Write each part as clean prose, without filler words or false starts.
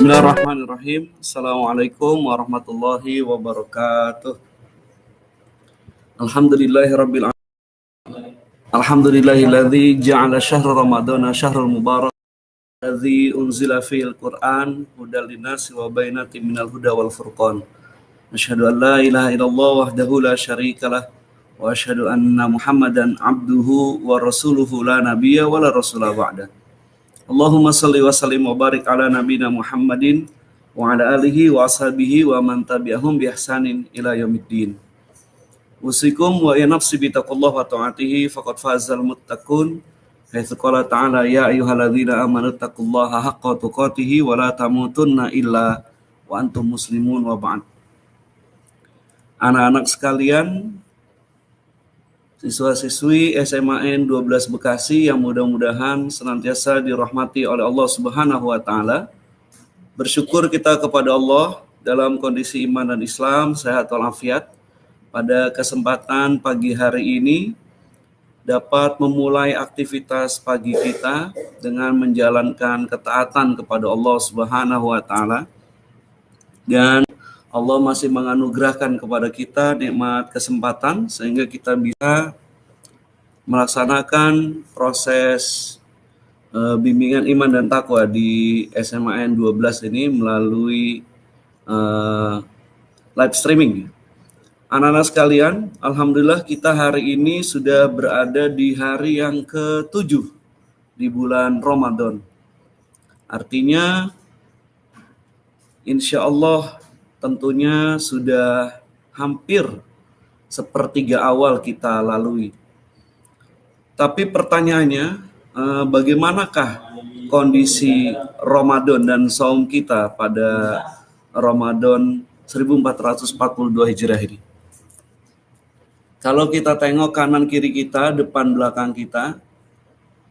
Bismillahirrahmanirrahim. Assalamualaikum warahmatullahi wabarakatuh. Alhamdulillahirabbil alamin. Alhamdulillahilladzi ja'ala syahra ramadhana syahrul mubarak alladzi unzila fihil Qur'an hudal linnasi wa bainatin minal huda wal furqan. Asyhadu an la ilaha illallah wahdahu la syarikalah wa asyhadu anna Muhammadan abduhu wa rasuluhu la nabiyya wa la rasula ba'da. Allahumma salli wa sallim wa barik ala nabina Muhammadin wa ala alihi wa ashabihi wa man tabi'ahum bi ihsanin ila yaumiddin. Usikum wa ya nafsi bi taqullah wa ta'atihi faqad fazal muttaqun. Haitsu qala ta'ala ya ayyuhalladzina amanu taqullaha haqqa tuqatih wa la tamutunna illa wa antum muslimun wa ba'd. Anak-anak sekalian, siswa-siswi SMAN 12 Bekasi yang mudah-mudahan senantiasa dirahmati oleh Allah Subhanahu wa taala. Bersyukur kita kepada Allah dalam kondisi iman dan Islam sehat walafiat. Pada kesempatan pagi hari ini dapat memulai aktivitas pagi kita dengan menjalankan ketaatan kepada Allah Subhanahu wa taala. Dan Allah masih menganugerahkan kepada kita nikmat kesempatan sehingga kita bisa melaksanakan proses bimbingan iman dan takwa di SMAN 12 ini melalui live streaming. Anak-anak sekalian, alhamdulillah kita hari ini sudah berada di hari yang ke-7 di bulan Ramadan. Artinya insya Allah tentunya sudah hampir sepertiga awal kita lalui. Tapi pertanyaannya, bagaimanakah kondisi Ramadan dan saum kita pada Ramadan 1442 Hijriah ini? Kalau kita tengok kanan kiri kita, depan belakang kita,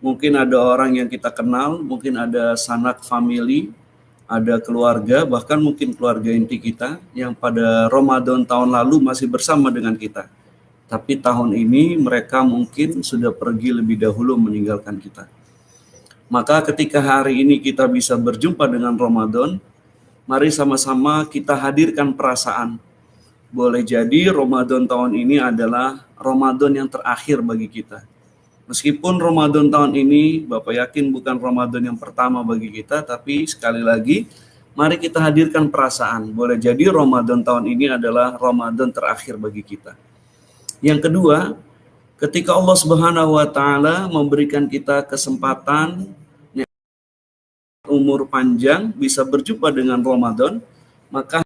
mungkin ada orang yang kita kenal, mungkin ada sanak family, ada keluarga, bahkan mungkin keluarga inti kita yang pada Ramadan tahun lalu masih bersama dengan kita. Tapi tahun ini mereka mungkin sudah pergi lebih dahulu meninggalkan kita. Maka ketika hari ini kita bisa berjumpa dengan Ramadan, mari sama-sama kita hadirkan perasaan. Boleh jadi Ramadan tahun ini adalah Ramadan yang terakhir bagi kita. Meskipun Ramadan tahun ini, Bapak yakin bukan Ramadan yang pertama bagi kita, tapi sekali lagi, mari kita hadirkan perasaan. Boleh jadi Ramadan tahun ini adalah Ramadan terakhir bagi kita. Yang kedua, ketika Allah Subhanahu wa taala memberikan kita kesempatan umur panjang bisa berjumpa dengan Ramadan, maka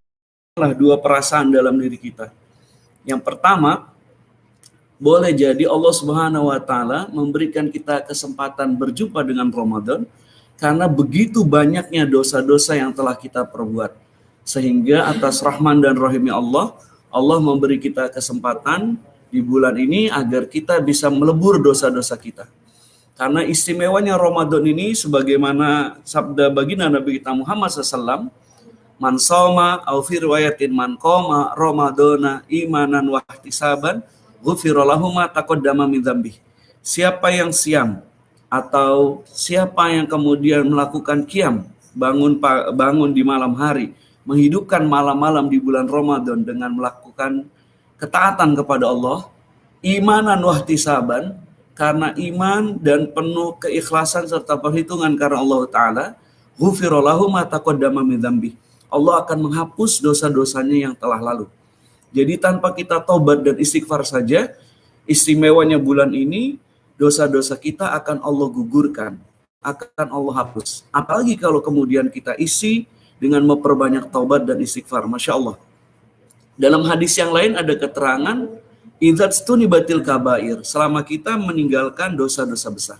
adalah dua perasaan dalam diri kita. Yang pertama, boleh jadi Allah Subhanahu wa taala memberikan kita kesempatan berjumpa dengan Ramadan karena begitu banyaknya dosa-dosa yang telah kita perbuat. Sehingga atas rahman dan rahimnya Allah, Allah memberi kita kesempatan di bulan ini agar kita bisa melebur dosa-dosa kita. Karena istimewanya Ramadan ini sebagaimana sabda baginda Nabi kita Muhammad SAW, man shoma au fi riwayatin man qoma ramadana imanan wa ihtisaban ghufira lahu ma taqaddama min dzambi. Siapa yang siam atau siapa yang kemudian melakukan qiyam, bangun di malam hari, menghidupkan malam-malam di bulan Ramadan dengan melakukan ketaatan kepada Allah, imanan wa ihtisaban, karena iman dan penuh keikhlasan serta perhitungan karena Allah taala, ghufira lahu ma taqaddama min dzambi. Allah akan menghapus dosa-dosanya yang telah lalu. Jadi tanpa kita taubat dan istighfar saja, istimewanya bulan ini, dosa-dosa kita akan Allah gugurkan, akan Allah hapus. Apalagi kalau kemudian kita isi dengan memperbanyak taubat dan istighfar, Masya Allah. Dalam hadis yang lain ada keterangan, idzat stunibatil kabair, selama kita meninggalkan dosa-dosa besar.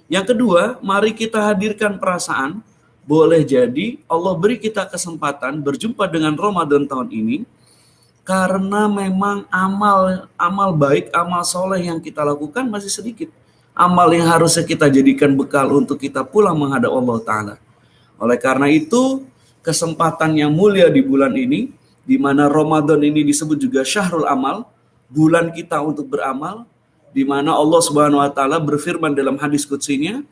Yang kedua, mari kita hadirkan perasaan, boleh jadi Allah beri kita kesempatan berjumpa dengan Ramadan tahun ini, karena memang amal baik, amal soleh yang kita lakukan masih sedikit. Amal yang harusnya kita jadikan bekal untuk kita pulang menghadap Allah Ta'ala. Oleh karena itu, kesempatan yang mulia di bulan ini, di mana Ramadan ini disebut juga syahrul amal, bulan kita untuk beramal, di mana Allah Subhanahu wa taala berfirman dalam hadis qudsinya,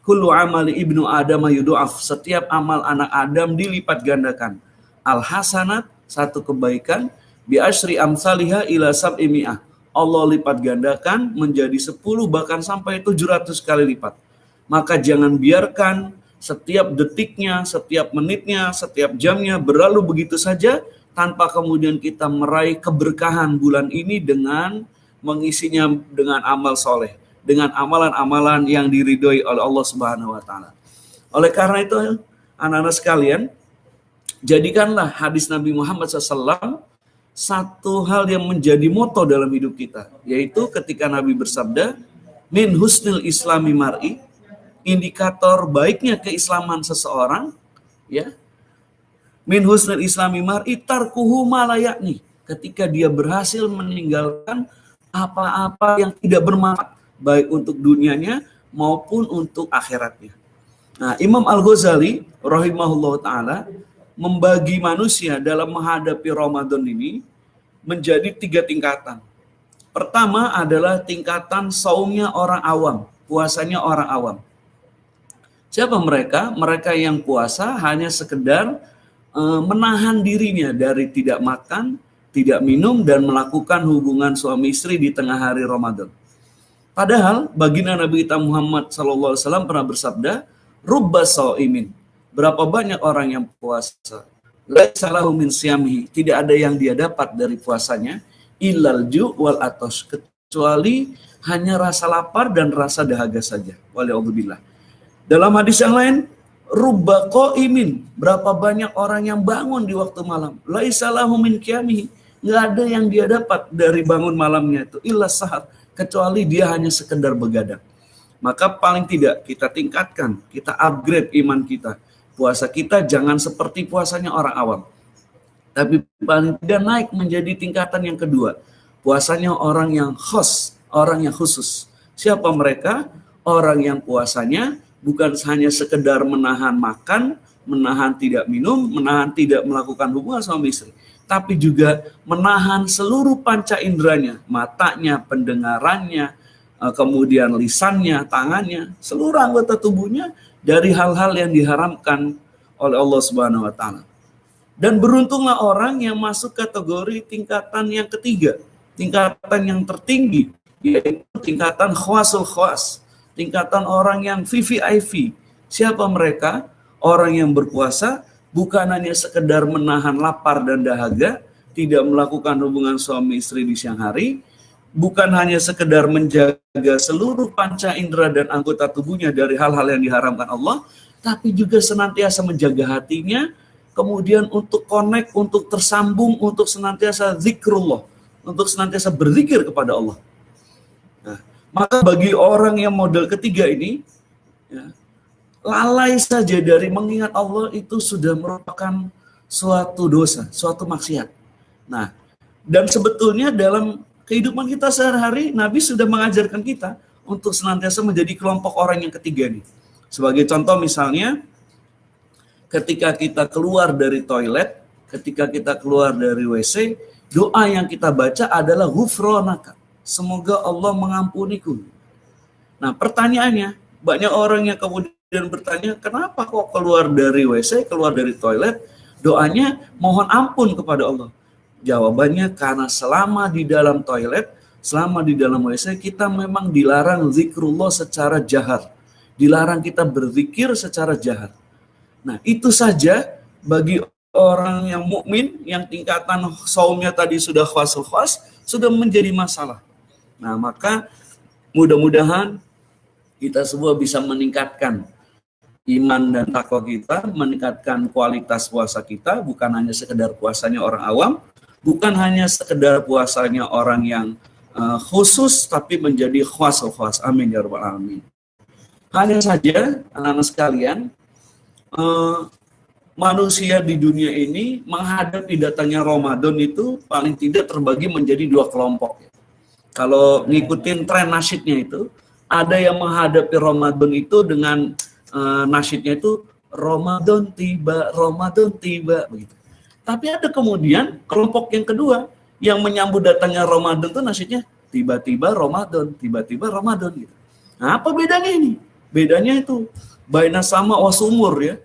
kullu amali ibnu adam yudha'af, setiap amal anak Adam dilipat gandakan. Al hasanat, satu kebaikan, bi asyri amsalihha ila sab'i mi'ah, Allah lipat gandakan menjadi 10 bahkan sampai 700 kali lipat. Maka jangan biarkan setiap detiknya, setiap menitnya, setiap jamnya berlalu begitu saja tanpa kemudian kita meraih keberkahan bulan ini dengan mengisinya dengan amal soleh, dengan amalan-amalan yang diridhoi oleh Allah Subhanahu wa taala. Oleh karena itu, anak-anak sekalian, jadikanlah hadis Nabi Muhammad SAW satu hal yang menjadi moto dalam hidup kita, yaitu ketika Nabi bersabda, min husnil islami mar'i, indikator baiknya keislaman seseorang, ya, min husnil islami mar'i tarkuhu ma la ya'ni, ketika dia berhasil meninggalkan apa-apa yang tidak bermanfaat baik untuk dunianya maupun untuk akhiratnya. Nah, Imam Al-Ghazali rahimahullah ta'ala membagi manusia dalam menghadapi Ramadan ini menjadi 3 tingkatan. Pertama adalah tingkatan saumnya orang awam, puasanya orang awam. Siapa mereka? Mereka yang puasa hanya sekedar menahan dirinya dari tidak makan, tidak minum, dan melakukan hubungan suami istri di tengah hari Ramadan. Padahal baginda Nabi kita Muhammad SAW pernah bersabda, rubba shaimin, berapa banyak orang yang puasa, laisa lahu min siyamihi, tidak ada yang dia dapat dari puasanya, illal ju' wal atos, kecuali hanya rasa lapar dan rasa dahaga saja. Waliyadzubillah. Dalam hadis yang lain, rubba qaimin, berapa banyak orang yang bangun di waktu malam, laisa lahu min qiyamihi, nggak ada yang dia dapat dari bangun malamnya itu, illa sahar, kecuali dia hanya sekedar begadang. Maka paling tidak kita tingkatkan, kita upgrade iman kita. Puasa kita jangan seperti puasanya orang awam, tapi paling tidak naik menjadi tingkatan yang kedua. Puasanya orang yang khos, orang yang khusus. Siapa mereka? Orang yang puasanya bukan hanya sekedar menahan makan, menahan tidak minum, menahan tidak melakukan hubungan suami istri, tapi juga menahan seluruh panca inderanya, matanya, pendengarannya, kemudian lisannya, tangannya, seluruh anggota tubuhnya dari hal-hal yang diharamkan oleh Allah Subhanahu wa taala. Dan beruntunglah orang yang masuk kategori tingkatan yang ketiga, tingkatan yang tertinggi, yaitu tingkatan khawasul khawas, tingkatan orang yang VVIP. Siapa mereka? Orang yang berpuasa bukan hanya sekedar menahan lapar dan dahaga, tidak melakukan hubungan suami istri di siang hari, bukan hanya sekedar menjaga seluruh panca indera dan anggota tubuhnya dari hal-hal yang diharamkan Allah, tapi juga senantiasa menjaga hatinya, kemudian untuk connect, untuk tersambung, untuk senantiasa zikrullah, untuk senantiasa berzikir kepada Allah. Nah, maka bagi orang yang model ketiga ini, ya, lalai saja dari mengingat Allah itu sudah merupakan suatu dosa, suatu maksiat. Nah, dan sebetulnya dalam kehidupan kita sehari-hari, Nabi sudah mengajarkan kita untuk senantiasa menjadi kelompok orang yang ketiga nih. Sebagai contoh misalnya, ketika kita keluar dari toilet, ketika kita keluar dari WC, doa yang kita baca adalah ghufranaka, semoga Allah mengampuniku. Nah, pertanyaannya, banyak orang yang kemudian bertanya, kenapa kok keluar dari WC, keluar dari toilet, doanya mohon ampun kepada Allah? Jawabannya karena selama di dalam toilet, selama di dalam WC, kita memang dilarang zikrullah secara jahar. Dilarang kita berzikir secara jahar. Nah, itu saja bagi orang yang mukmin, yang tingkatan saumnya tadi sudah khawasul khas, sudah menjadi masalah. Nah, maka mudah-mudahan kita semua bisa meningkatkan iman dan takwa kita, meningkatkan kualitas puasa kita, bukan hanya sekedar puasanya orang awam, bukan hanya sekedar puasanya orang yang khusus, tapi menjadi khawasul khas. Amin ya rabbal alamin. Hanya saja, anak-anak sekalian, manusia di dunia ini menghadapi datangnya Ramadan itu paling tidak terbagi menjadi 2 kelompok. Kalau ngikutin tren nasyidnya itu, ada yang menghadapi Ramadan itu dengan nasyidnya itu Ramadan tiba begitu. Tapi ada kemudian kelompok yang kedua yang menyambut datangnya Ramadan itu nasyidnya tiba-tiba Ramadan gitu. Nah, apa bedanya ini? Bedanya itu baina sama wasumur ya.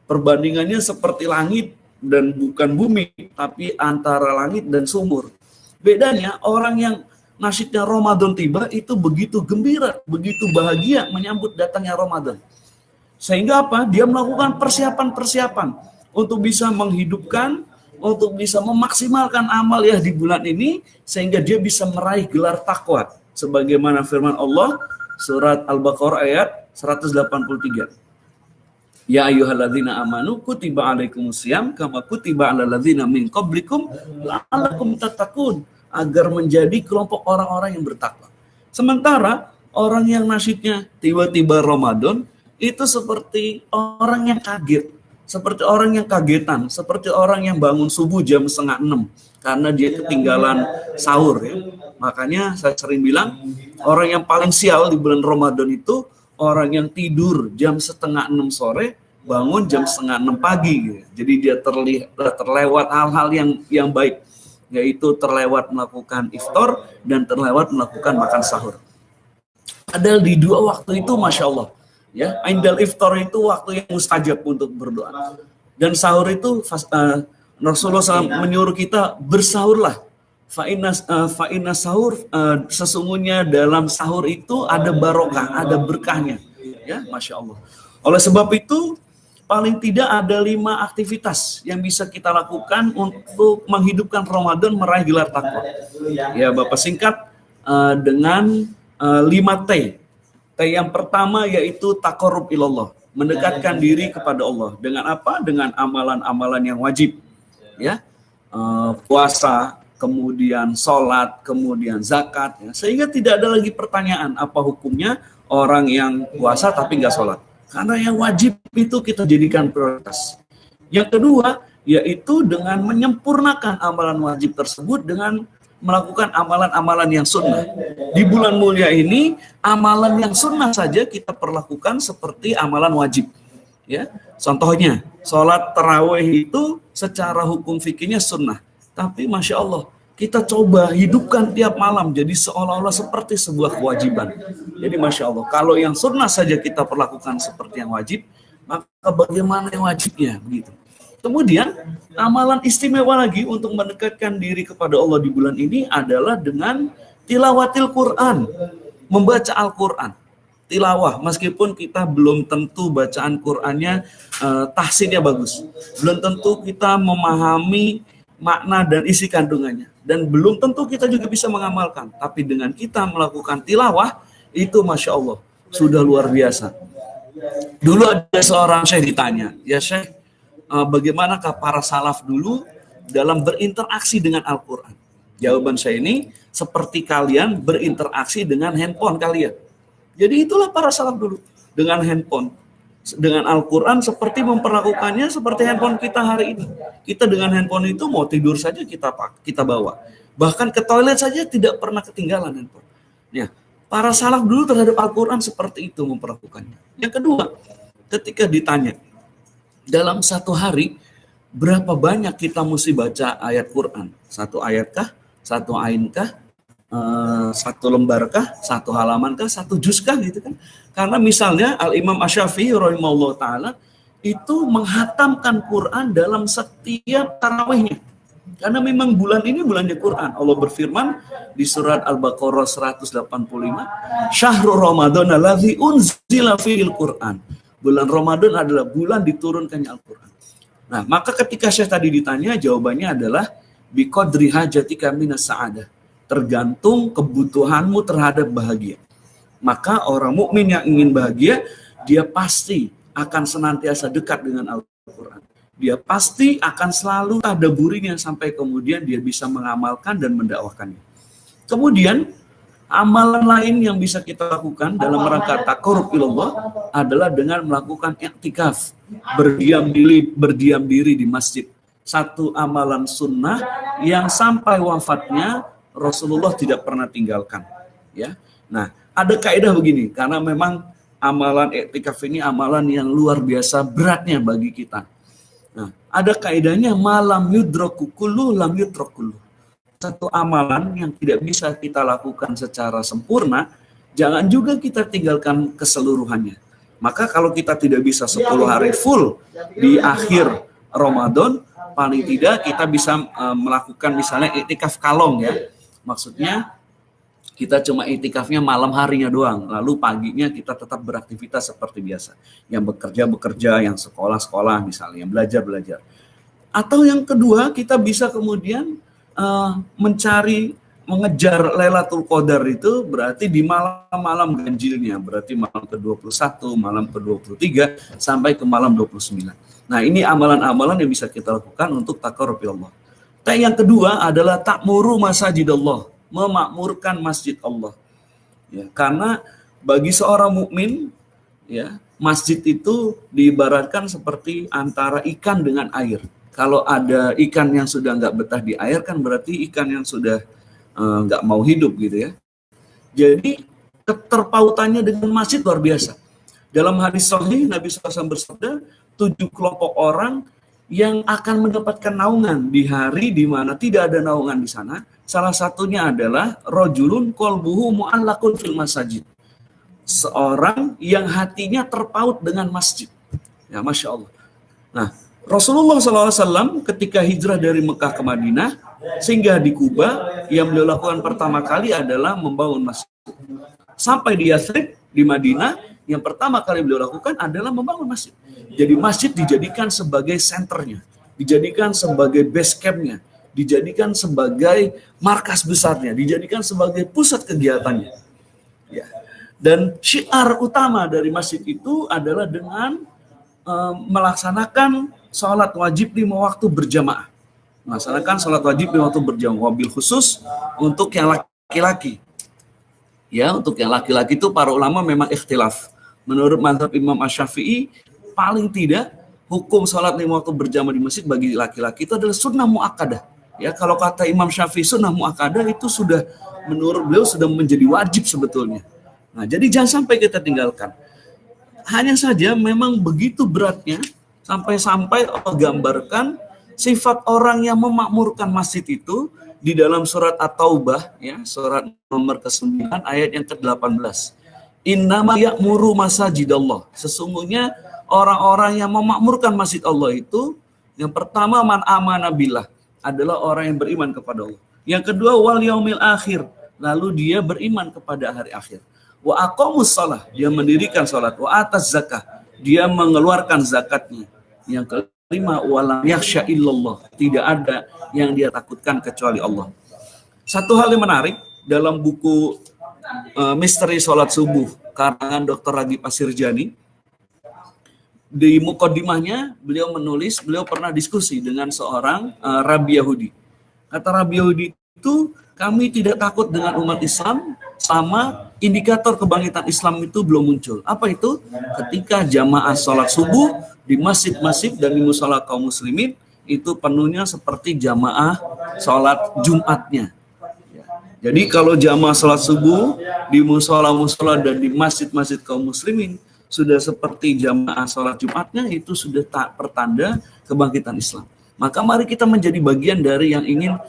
Perbandingannya seperti langit dan bukan bumi, tapi antara langit dan sumur. Bedanya orang yang nasyidnya Ramadan tiba itu begitu gembira, begitu bahagia menyambut datangnya Ramadan. Sehingga apa? Dia melakukan persiapan-persiapan untuk bisa menghidupkan, untuk bisa memaksimalkan amal ya di bulan ini, sehingga dia bisa meraih gelar takwa. Sebagaimana firman Allah, surat Al-Baqarah ayat 183. Ya ayyuhalladzina amanu kutiba alaikumusiyam kama kutiba alal ladzina min qablikum la'allakum tattaqun, agar menjadi kelompok orang-orang yang bertakwa. Sementara orang yang nasyidnya tiba-tiba Ramadan itu seperti orang yang kaget, seperti orang yang kagetan, seperti orang yang bangun subuh jam 5:30 karena dia ketinggalan sahur ya. Makanya saya sering bilang orang yang paling sial di bulan Ramadan itu orang yang tidur jam 5:30 sore, bangun jam 5:30 pagi gitu. Jadi dia terlewat hal-hal yang baik, yaitu terlewat melakukan iftar dan terlewat melakukan makan sahur. Padahal di dua waktu itu Masya Allah ya, indal iftar itu waktu yang mustajab untuk berdoa, dan sahur itu Rasulullah SAW menyuruh kita bersahurlah. Fa'inna sahur, sesungguhnya dalam sahur itu ada barokah, ada berkahnya ya, Masya Allah. Oleh sebab itu paling tidak ada 5 aktivitas yang bisa kita lakukan untuk menghidupkan Ramadan, meraih gelar takwa. Ya Bapak singkat dengan 5 T. T yang pertama yaitu taqarrub ilallah, mendekatkan diri kepada Allah. Dengan apa? Dengan amalan-amalan yang wajib. Ya, puasa, kemudian sholat, kemudian zakat. Ya. Sehingga tidak ada lagi pertanyaan apa hukumnya orang yang puasa tapi nggak sholat. Karena yang wajib itu kita jadikan prioritas. Yang kedua, yaitu dengan menyempurnakan amalan wajib tersebut dengan melakukan amalan-amalan yang sunnah. Di bulan mulia ini, amalan yang sunnah saja kita perlakukan seperti amalan wajib. Ya, contohnya, sholat tarawih itu secara hukum fikihnya sunnah. Tapi Masya Allah, kita coba hidupkan tiap malam jadi seolah-olah seperti sebuah kewajiban. Jadi Masya Allah, kalau yang sunnah saja kita perlakukan seperti yang wajib, maka bagaimana yang wajibnya? Begitu. Kemudian, amalan istimewa lagi untuk mendekatkan diri kepada Allah di bulan ini adalah dengan tilawatil Quran, membaca Al-Quran. Tilawah, meskipun kita belum tentu bacaan Qurannya tahsinnya bagus, belum tentu kita memahami makna dan isi kandungannya, dan belum tentu kita juga bisa mengamalkan. Tapi dengan kita melakukan tilawah itu Masya Allah sudah luar biasa. Dulu ada seorang syekh ditanya, ya syekh, bagaimanakah para salaf dulu dalam berinteraksi dengan Al-Quran? Jawaban saya ini seperti kalian berinteraksi dengan handphone kalian. Jadi itulah para salaf dulu dengan handphone, dengan Al-Quran, seperti memperlakukannya seperti handphone kita hari ini. Kita dengan handphone itu mau tidur saja kita bawa. Bahkan ke toilet saja tidak pernah ketinggalan handphone. Ya, para salaf dulu terhadap Al-Quran seperti itu memperlakukannya. Yang kedua, ketika ditanya, dalam satu hari berapa banyak kita mesti baca ayat Quran? 1 ayatkah? 1 ainkah? 1 lembarkah, 1 halamankah, 1 juzkah gitu kan? Karena misalnya Al-Imam Asy-Syafi'i rahimahullah ta'ala itu menghatamkan Quran dalam setiap tarawihnya. Karena memang bulan ini bulannya Quran. Allah berfirman di surat Al-Baqarah 185, Syahrul Ramadan allazi unzila fihil Quran. Bulan Ramadan adalah bulan diturunkannya Al-Quran. Nah, maka ketika Syekh tadi ditanya, jawabannya adalah biqadri hajatika minas sa'adah. Tergantung kebutuhanmu terhadap bahagia. Maka orang mukmin yang ingin bahagia, dia pasti akan senantiasa dekat dengan Al-Quran. Dia pasti akan selalu tadaburinya sampai kemudian dia bisa mengamalkan dan mendakwahkannya. Kemudian amalan lain yang bisa kita lakukan dalam rangka taqarrub ilallah adalah dengan melakukan i'tikaf, berdiam diri di masjid. Satu amalan sunnah yang sampai wafatnya Rasulullah tidak pernah tinggalkan. Ya, nah ada kaidah begini, karena memang amalan i'tikaf ini amalan yang luar biasa beratnya bagi kita. Nah, ada kaidahnya malam yudraku kullu lam yutrak kullu. Satu amalan yang tidak bisa kita lakukan secara sempurna, jangan juga kita tinggalkan keseluruhannya. Maka kalau kita tidak bisa 10 hari full di akhir Ramadan, paling tidak kita bisa melakukan misalnya iktikaf kalong ya. Maksudnya kita cuma iktikafnya malam harinya doang, lalu paginya kita tetap beraktivitas seperti biasa. Yang bekerja, yang sekolah misalnya, yang belajar. Atau yang kedua, kita bisa kemudian mengejar Lailatul Qadar itu berarti di malam-malam ganjilnya, berarti malam ke-21, malam ke-23, sampai ke malam 29. Nah, ini amalan-amalan yang bisa kita lakukan untuk taqarrub Allah. Dan yang kedua adalah ta'muru masajidallah, memakmurkan masjid Allah. Ya, karena bagi seorang mukmin, ya, masjid itu diibaratkan seperti antara ikan dengan air. Kalau ada ikan yang sudah nggak betah di air, kan berarti ikan yang sudah nggak mau hidup gitu ya. Jadi keterpautannya dengan masjid luar biasa. Dalam hadis sahih Nabi SAW bersabda, 7 kelompok orang yang akan mendapatkan naungan di hari di mana tidak ada naungan di sana. Salah satunya adalah rajulun qalbuhu mu'allaqun fil masajid. Seorang yang hatinya terpaut dengan masjid. Ya, Masya Allah. Nah, Rasulullah SAW ketika hijrah dari Mekah ke Madinah, singgah di Kuba, yang beliau lakukan pertama kali adalah membangun masjid. Sampai di Yathrib, di Madinah, yang pertama kali beliau lakukan adalah membangun masjid. Jadi masjid dijadikan sebagai senternya, dijadikan sebagai base campnya, dijadikan sebagai markas besarnya, dijadikan sebagai pusat kegiatannya. Ya. Dan syiar utama dari masjid itu adalah dengan melaksanakan sholat wajib 5 waktu berjamaah. Melaksanakan sholat wajib 5 waktu berjamaah, wabil khusus untuk yang laki-laki. Ya, untuk yang laki-laki itu para ulama memang ikhtilaf. Menurut mazhab Imam Asy-Syafi'i, paling tidak hukum sholat 5 waktu berjamaah di masjid bagi laki-laki itu adalah sunnah muakkadah. Ya, kalau kata Imam Syafi'i sunnah muakkadah itu sudah menurut beliau sudah menjadi wajib sebetulnya. Nah, jadi jangan sampai kita tinggalkan. Hanya saja memang begitu beratnya sampai-sampai Allah gambarkan sifat orang yang memakmurkan masjid itu di dalam surat At-Taubah, ya, surat nomor ke-9 ayat yang ke-18. Innama ya'muru masajidallah. Sesungguhnya orang-orang yang memakmurkan masjid Allah itu, yang pertama man amana billah, adalah orang yang beriman kepada Allah. Yang kedua wal yaumil akhir, lalu dia beriman kepada hari akhir. Wa aqamus shalah, dia mendirikan salat. Wa ataz zakah, dia mengeluarkan zakatnya. Yang kelima walam yakhsha illallah, tidak ada yang dia takutkan kecuali Allah. Satu hal yang menarik dalam buku Misteri Salat Subuh karangan Dr. Ragib Asirjani, di mukaddimahnya beliau menulis, beliau pernah diskusi dengan seorang Rabi Yahudi. Kata Rabi Yahudi itu, kami tidak takut dengan umat Islam sama indikator kebangkitan Islam itu belum muncul. Apa itu? Ketika jamaah sholat subuh di masjid-masjid dan di mushola kaum muslimin itu penuhnya seperti jamaah sholat Jumatnya. Jadi kalau jamaah sholat subuh di mushola-mushola dan di masjid-masjid kaum muslimin sudah seperti jamaah sholat Jumatnya, itu sudah tak pertanda kebangkitan Islam. Maka mari kita menjadi bagian dari yang ingin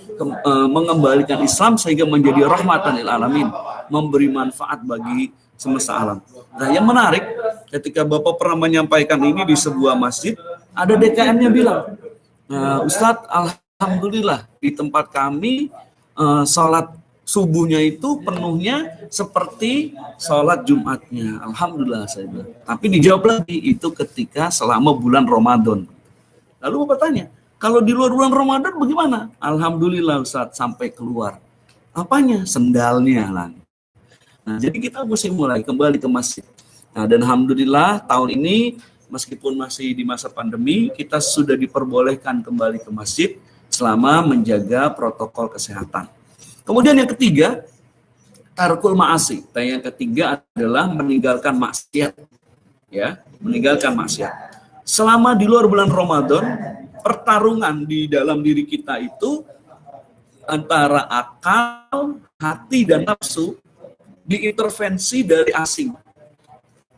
mengembalikan Islam sehingga menjadi rahmatan lil alamin, memberi manfaat bagi semesta alam. Nah, yang menarik ketika Bapak pernah menyampaikan ini di sebuah masjid, ada DKM-nya bilang, Ustadz, alhamdulillah di tempat kami sholat subuhnya itu penuhnya seperti sholat Jumatnya. Alhamdulillah saya bilang. Tapi dijawab lagi itu ketika selama bulan Ramadan. Lalu Bapak tanya, kalau di luar bulan Ramadan bagaimana? Alhamdulillah Ustaz, sampai keluar. Apanya? Sendalnya lah. Nah, jadi kita mesti mulai kembali ke masjid. Nah, dan alhamdulillah tahun ini meskipun masih di masa pandemi, kita sudah diperbolehkan kembali ke masjid selama menjaga protokol kesehatan. Kemudian yang ketiga, tarkul ma'asi. Dan yang ketiga adalah meninggalkan maksiat. Ya, meninggalkan maksiat. Selama di luar bulan Ramadan, pertarungan di dalam diri kita itu antara akal, hati, dan nafsu diintervensi dari asing,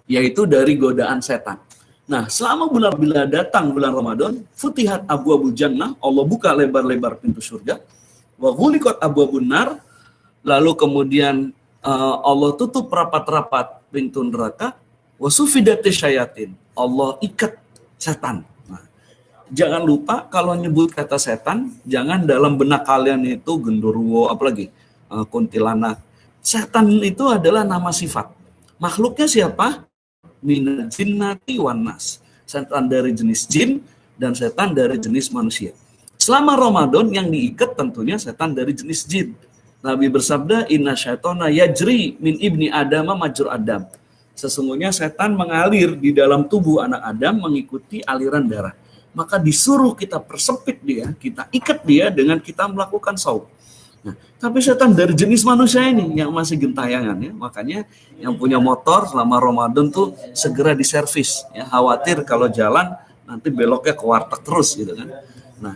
yaitu dari godaan setan. Nah, selama bila datang bulan Ramadan, futihat abwaabul jannah, Allah buka lebar-lebar pintu surga, wa ghuliqat abwaabun nar, lalu kemudian Allah tutup rapat-rapat pintu neraka, Wasufidati syayatin. Allah ikat setan. Nah, jangan lupa kalau nyebut kata setan, jangan dalam benak kalian itu genderuwo, apalagi kuntilanak. Setan itu adalah nama sifat. Makhluknya siapa? Minal jinnati wan nas. Setan dari jenis jin dan setan dari jenis manusia. Selama Ramadan yang diikat tentunya setan dari jenis jin. Nabi bersabda, inna syaitona yajri min ibni adama majur adam. Sesungguhnya setan mengalir di dalam tubuh anak Adam mengikuti aliran darah. Maka disuruh kita persempit dia, kita ikat dia dengan kita melakukan saum. Nah, tapi setan dari jenis manusia ini yang masih gentayangan ya. Makanya yang punya motor selama Ramadan tuh segera diservis ya. Khawatir kalau jalan nanti beloknya ke warteg terus gitu kan. Nah,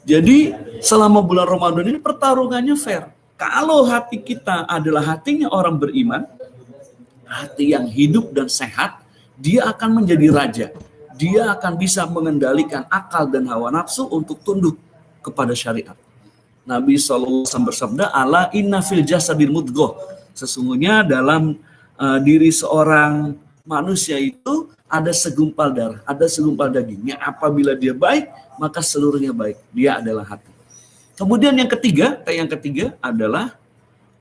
jadi selama bulan Ramadan ini pertarungannya fair. Kalau hati kita adalah hatinya orang beriman, hati yang hidup dan sehat, dia akan menjadi raja. Dia akan bisa mengendalikan akal dan hawa nafsu untuk tunduk kepada syariat. Nabi SAW bersabda, ala inna fil jasadil mudghah. Sesungguhnya dalam diri seorang manusia itu ada segumpal darah, ada segumpal daging. Yang apabila dia baik, maka seluruhnya baik. Dia adalah hati. Kemudian yang ketiga adalah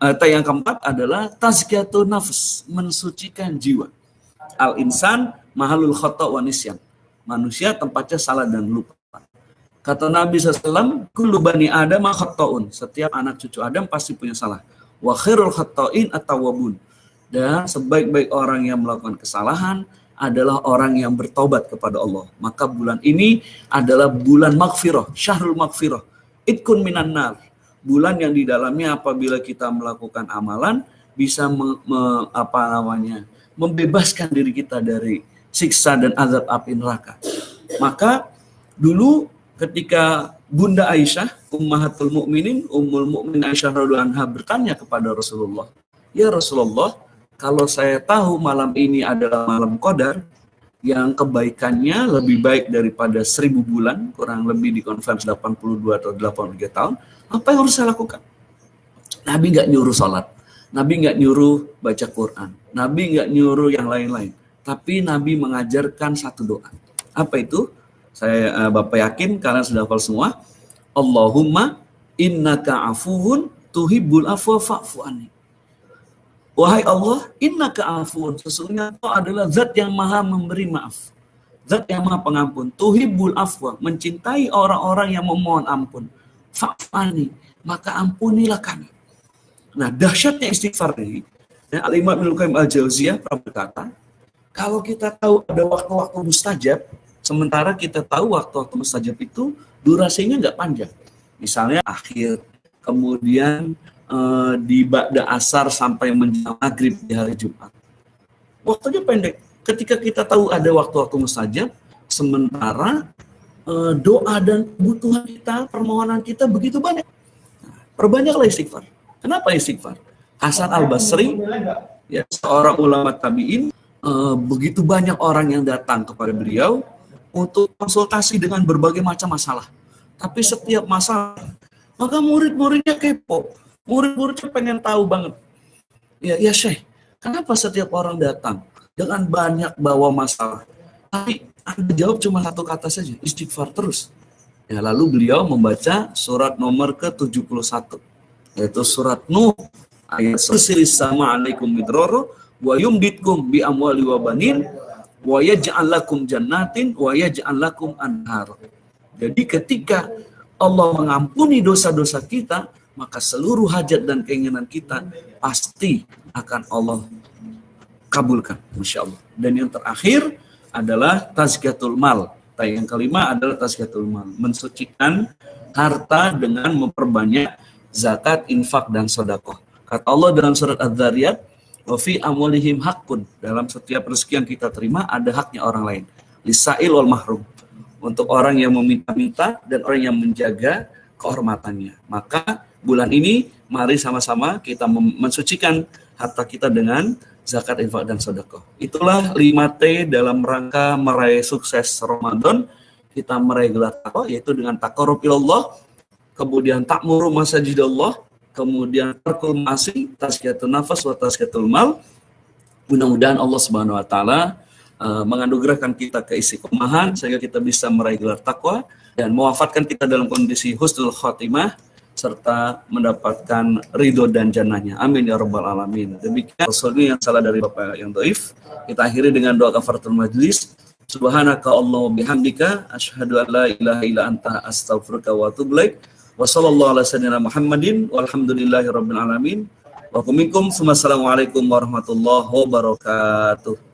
yang keempat adalah tazkiyatun nafs, mensucikan jiwa. Al-insan mahalul khata' wa nisyan. Manusia tempatnya salah dan lupa. Kata Nabi SAW, kullu bani Adam khata'un. Setiap anak cucu Adam pasti punya salah. Wa khairul khata'in at-tawwabun. Dan sebaik-baik orang yang melakukan kesalahan adalah orang yang bertobat kepada Allah. Maka bulan ini adalah bulan maghfirah, syahrul maghfirah. Itkun minan nar. Bulan yang di dalamnya apabila kita melakukan amalan bisa membebaskan diri kita dari siksa dan azab api neraka. Maka dulu ketika Bunda Aisyah, Ummahatul Mukminin, Ummul Mukminin Aisyah radhiyallahu anha bertanya kepada Rasulullah, "Ya Rasulullah, kalau saya tahu malam ini adalah malam Qadar yang kebaikannya lebih baik daripada 1000 bulan, kurang lebih dikonversi 82 atau 83 tahun, apa yang harus saya lakukan?" Nabi nggak nyuruh sholat, Nabi nggak nyuruh baca Quran, Nabi nggak nyuruh yang lain-lain, tapi Nabi mengajarkan satu doa. Apa itu? Saya Bapak yakin kalian sudah hafal semua. Allahumma innaka afuwun tuhibbul afwa fa'fu anni. Wahai Allah, innaka afuwun, sesungguhnya Engkau adalah zat yang maha memberi maaf, zat yang maha pengampun. Tuhibbul afwa, mencintai orang-orang yang memohon ampun. Fa'fu anni, maka ampunilah kami. Nah, dahsyatnya istighfar ini, Al-Imam Ibnu Qayyim Al-Jauziyah pernah berkata, kalau kita tahu ada waktu-waktu mustajab, sementara kita tahu waktu-waktu mustajab itu durasinya nggak panjang. Misalnya akhir, kemudian di ba'da asar sampai menjelang maghrib di hari Jumat. Waktunya pendek. Ketika kita tahu ada waktu-waktu mustajab, sementara doa dan kebutuhan kita, permohonan kita begitu banyak. Nah, perbanyaklah istighfar. Kenapa istighfar? Hasan Al-Basri, ya, seorang ulama tabi'in, begitu banyak orang yang datang kepada beliau untuk konsultasi dengan berbagai macam masalah. Tapi setiap masalah, maka murid-muridnya kepo. Murid-muridnya pengen tahu banget. Ya Syekh, kenapa setiap orang datang dengan banyak bawa masalah, tapi Anda jawab cuma satu kata saja, istighfar terus. Ya, lalu beliau membaca surat nomor ke-71, yaitu surat Nuh, ayat "Sursilis sama alaikum midroro, wa yumditkum bi amwali wa banin, wa yaj'al lakum jannatin, wa yaj'al lakum anhar." Jadi ketika Allah mengampuni dosa-dosa kita, maka seluruh hajat dan keinginan kita pasti akan Allah kabulkan, Masya Allah. Dan yang terakhir adalah tazkiyatul mal. Yang kelima adalah tazkiyatul mal, mensucikan harta dengan memperbanyak zakat, infak, dan sedekah. Kata Allah dalam surat Az-Zariyat, wa fi amwalihim haqqun, dalam setiap rezeki yang kita terima ada haknya orang lain. Lisail wal mahrum, untuk orang yang meminta-minta dan orang yang menjaga kehormatannya. Maka bulan ini mari sama-sama kita mensucikan harta kita dengan zakat, infak, dan sedekah. Itulah 5T dalam rangka meraih sukses Ramadan. Kita meraih gelar taqwa, yaitu dengan taqarrub ilallah, kemudian ta'muru masajidallah, kemudian tarkul ma'asi, tazkiyatun nafas wa tazkiyatul mal, Mudah-mudahan Allah Subhanahu wa taala menganugerahkan kita keistiqomahan sehingga kita bisa meraih gelar takwa dan mewafatkan kita dalam kondisi husnul khotimah serta mendapatkan ridho dan jannahnya. Amin ya rabbal alamin. Demikian Rasulnya yang salah dari Bapak yang dhaif. Kita akhiri dengan doa kafaratul majlis. Subhanaka Allahumma bihamdika asyhadu an la ilaha illa anta astaghfiruka wa atubu ilaik. Wa sallallahu ala sayyidina Muhammadin walhamdulillahi rabbil alamin. Wa assalamualaikum warahmatullahi wabarakatuh.